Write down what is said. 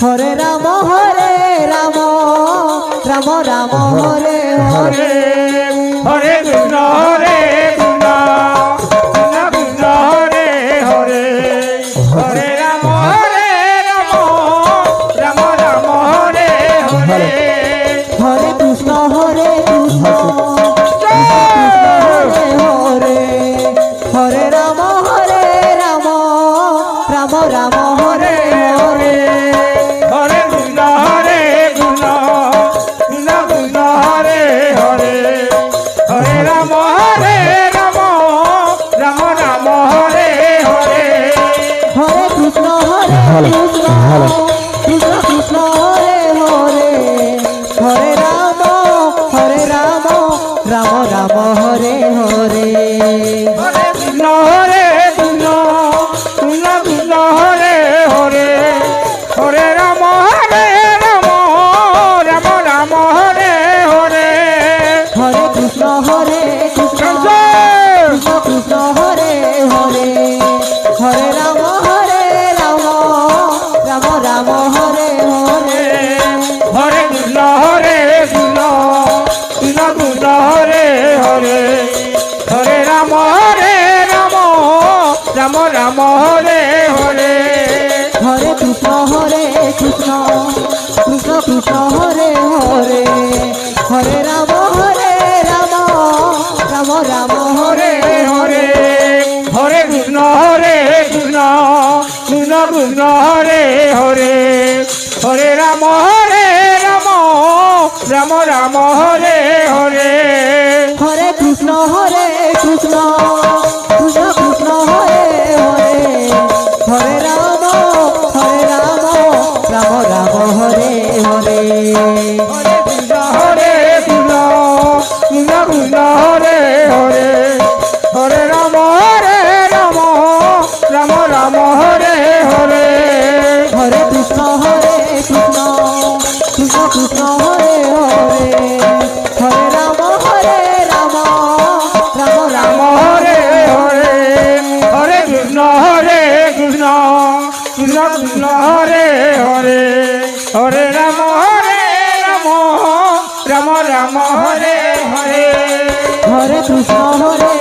Hare Ram Ram Ram Hare Hare Hare Krishna Hare Krishna Krishna Krishna Hare Hare Hare Ram Ram Ram Hare Hare Hare Krishna Hare Krishna Hare Hare Hare Ram Ram Ram Hare Hare Hare Krishna Hare Krishna Krishna Krishna Hare Hare Hare Ram Ram Ram Hare Hare Hare Krishna Hare Krishna Krishna Krishna Hare Hare Hare Ram Ram Ram Hare Hare Hare Krishna Hare Krishna Krishna Krishna Hare Hare Hare Ram Ram Ram Hare Hare Hare Krishna Hare Krishna Krishna Krishna Hare Hare Hare Ram Ram Ram Hare Hare Hare Krishna Hare Krishna Krishna Krishna Hare Hare Hare Ram Ram Ram Hare Hare Hare Krishna Hare Krishna Krishna Krishna Hare Hare Hare Ram Ram Ram Hare Hare Hare Krishna Hare Krishna Krishna Krishna Hare Hare Hare Ram Ram Ram Hare Hare Hare Krishna Hare Krishna Krishna Krishna Hare Hare Hare Ram Ram Ram Hare Hare Hare Krishna Hare Krishna Krishna Krishna Hare Hare Hare Ram Ram Ram Hare Hare Hare Krishna Hare Krishna Krishna Krishna Hare Hare Hare Ram Ram Ram Hare Hare Hare Krishna Krishna Krishna Hare Hare Hare Ram Ram Ram Hare Hare Hare Krishna Hare